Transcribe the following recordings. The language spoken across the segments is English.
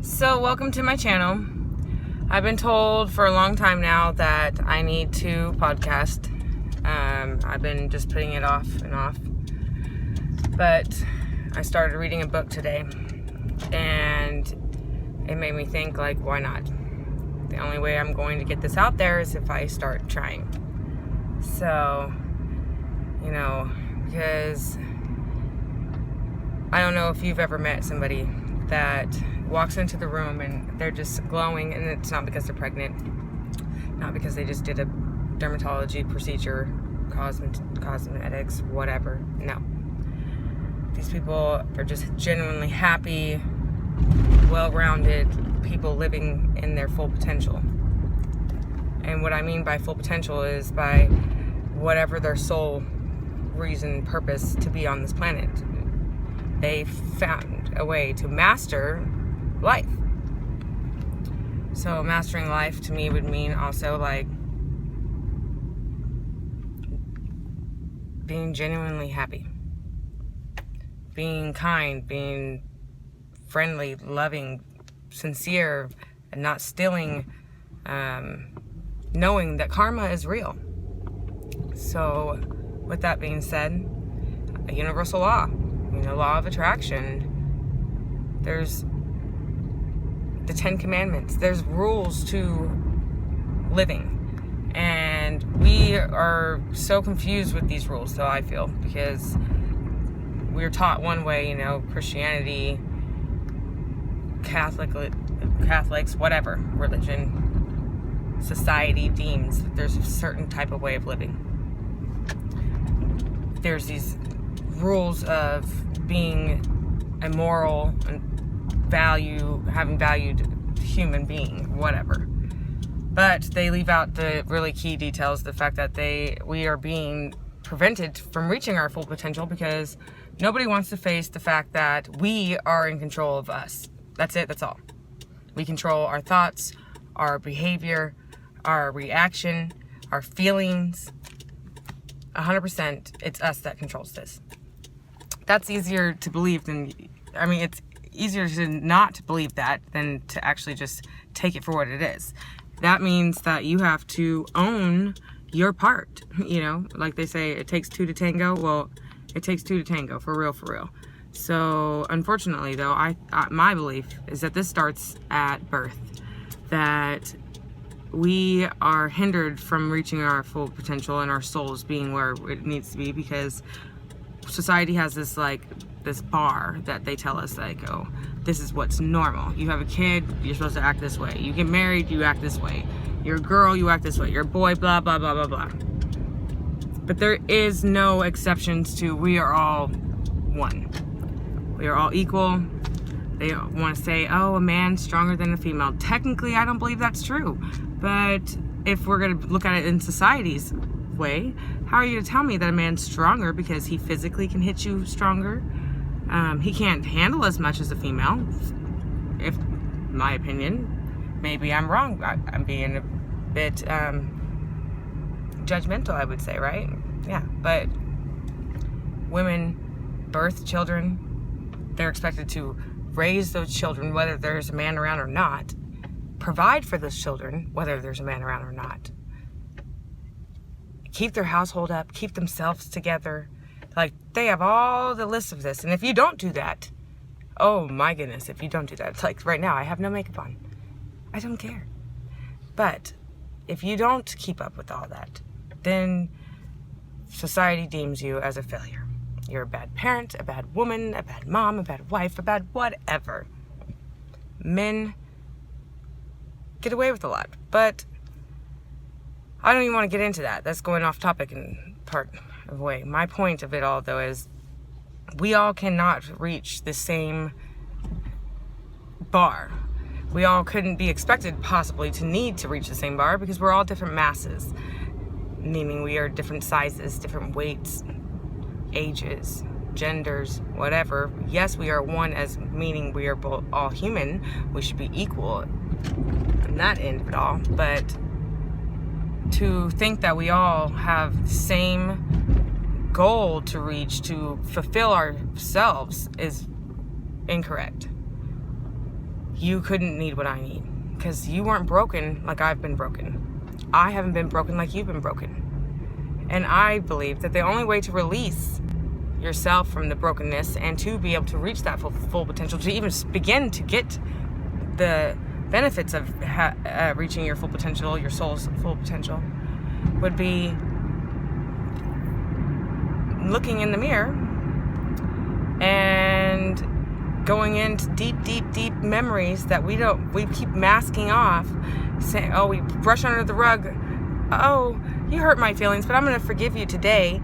So welcome to my channel. I've been told for a long time now that I need to podcast. I've been just putting it off and off. But I started reading a book today and it made me think, like, why not? The only way I'm going to get this out there is if I start trying. So, because I don't know if you've ever met somebody that walks into the room and they're just glowing, and it's not because they're pregnant, not because they just did a dermatology procedure, cosmetics, whatever. No. These people are just genuinely happy, well-rounded people living in their full potential. And what I mean by full potential is by whatever their sole reason, purpose to be on this planet. They found a way to master life. So mastering life to me would mean also like being genuinely happy, being kind, being friendly, loving, sincere, and not stealing, knowing that karma is real. So with that being said, a universal law, law of attraction, there's the 10 Commandments, there's rules to living, and we are so confused with these rules, though, I feel, because we're taught one way, Christianity, Catholics, whatever religion, society deems that there's a certain type of way of living. There's these rules of being a moral and having valued human being, whatever. But they leave out the really key details, the fact that we are being prevented from reaching our full potential because nobody wants to face the fact that we are in control of us. That's it, that's all. We control our thoughts, our behavior, our reaction, our feelings. 100%, it's us that controls this. That's easier to believe it's easier to not believe that than to actually just take it for what it is. That means that you have to own your part. Like they say, it takes two to tango. Well, it takes two to tango, for real. So, unfortunately, though, my belief is that this starts at birth. That we are hindered from reaching our full potential and our souls being where it needs to be because society has this bar that they tell us, oh, this is what's normal. You have a kid, you're supposed to act this way. You get married, you act this way. You're a girl, you act this way. You're a boy, blah, blah, blah, blah, blah. But there is no exceptions to we are all one. We are all equal. They want to say, oh, a man's stronger than a female. Technically, I don't believe that's true. But if we're going to look at it in society's way, how are you to tell me that a man's stronger because he physically can hit you stronger? He can't handle as much as a female. If my opinion, maybe I'm wrong. I'm being a bit judgmental, I would say, right? Yeah, but women birth children. They're expected to raise those children, whether there's a man around or not. Provide for those children, whether there's a man around or not. Keep their household up, keep themselves together. They have all the lists of this. And if you don't do that, oh my goodness, if you don't do that, it's like right now, I have no makeup on. I don't care. But if you don't keep up with all that, then society deems you as a failure. You're a bad parent, a bad woman, a bad mom, a bad wife, a bad whatever. Men get away with a lot, but I don't even want to get into that. That's going off topic in part of a way. My point of it all, though, is we all cannot reach the same bar. We all couldn't be expected possibly to need to reach the same bar because we're all different masses, meaning we are different sizes, different weights, ages, genders, whatever. Yes, we are one as meaning we are both all human. We should be equal in that end of it all, but to think that we all have the same goal to reach to fulfill ourselves is incorrect. you couldn't need what I need, because you weren't broken like I've been broken. I haven't been broken like you've been broken. And I believe that the only way to release yourself from the brokenness and to be able to reach that full potential, to even begin to get the benefits of reaching your full potential, your soul's full potential, would be looking in the mirror and going into deep memories that we keep masking off, saying, oh, we brush under the rug. Oh, you hurt my feelings, but I'm going to forgive you today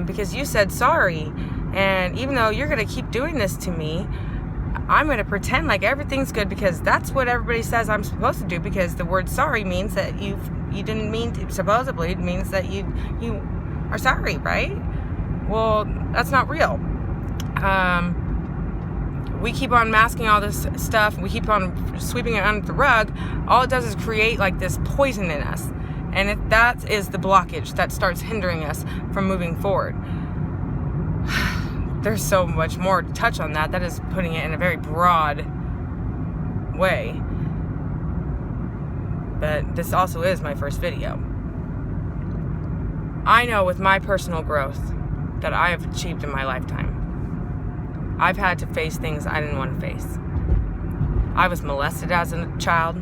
because you said sorry. And even though you're going to keep doing this to me, I'm going to pretend like everything's good, because that's what everybody says I'm supposed to do, because the word sorry means that you didn't mean to, supposedly it means that you are sorry, right? Well, that's not real. We keep on masking all this stuff. We keep on sweeping it under the rug. All it does is create like this poison in us. And that is the blockage that starts hindering us from moving forward. There's so much more to touch on that. That is putting it in a very broad way. But this also is my first video. I know with my personal growth that I have achieved in my lifetime, I've had to face things I didn't want to face. I was molested as a child.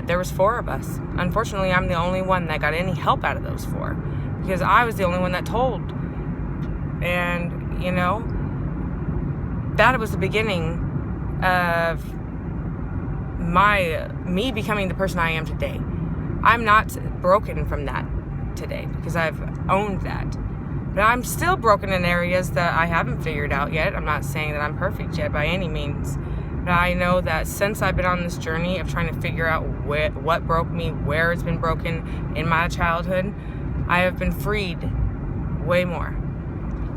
There was 4 of us. Unfortunately, I'm the only one that got any help out of those 4, because I was the only one that told. And, you know, that was the beginning of me becoming the person I am today. I'm not broken from that today, because I've owned that. But I'm still broken in areas that I haven't figured out yet. I'm not saying that I'm perfect yet by any means. But I know that since I've been on this journey of trying to figure out what broke me, where it's been broken in my childhood, I have been freed way more.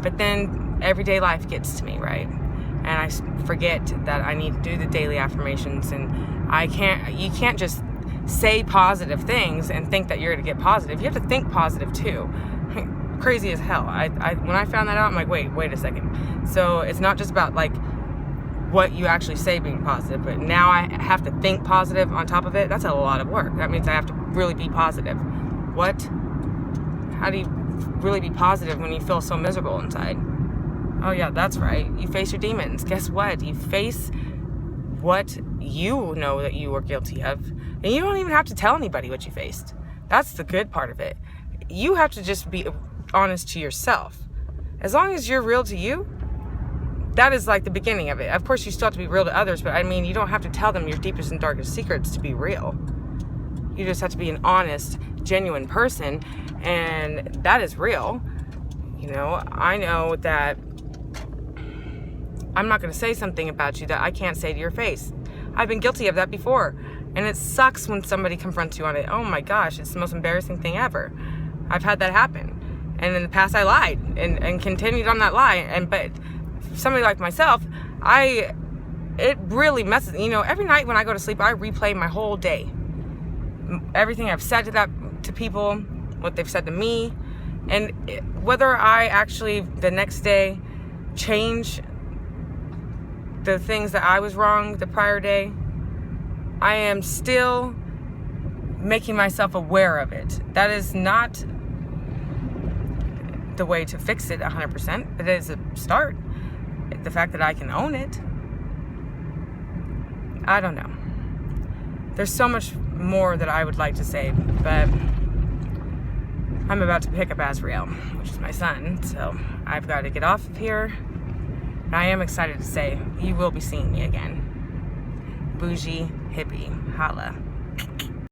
But then everyday life gets to me, right? And I forget that I need to do the daily affirmations, and you can't just say positive things and think that you're going to get positive. You have to think positive too. Crazy as hell. When I found that out, I'm like, wait a second. So it's not just about like what you actually say being positive, but now I have to think positive on top of it. That's a lot of work. That means I have to really be positive. What? How do you really be positive when you feel so miserable inside? Oh yeah, that's right. You face your demons. Guess what? You face what you know that you were guilty of, and you don't even have to tell anybody what you faced. That's the good part of it. You have to just be honest to yourself. As long as you're real to you, that is like the beginning of it. Of course, you still have to be real to others, but I mean, you don't have to tell them your deepest and darkest secrets to be real. You just have to be an honest, genuine person, and that is real. You know, I know that I'm not going to say something about you that I can't say to your face. I've been guilty of that before, and it sucks when somebody confronts you on it. Oh my gosh, it's the most embarrassing thing ever. I've had that happen. And in the past, I lied and continued on that lie. But somebody like myself, it really messes. You know, every night when I go to sleep, I replay my whole day. Everything I've said to people, what they've said to me, and whether I actually the next day change the things that I was wrong the prior day, I am still making myself aware of it. That is not the way to fix it 100%, but it is a start. The fact that I can own it, I don't know. There's so much more that I would like to say, but I'm about to pick up Azrael, which is my son, so I've got to get off of here. And I am excited to say you will be seeing me again. Boujee Hippie. Holla.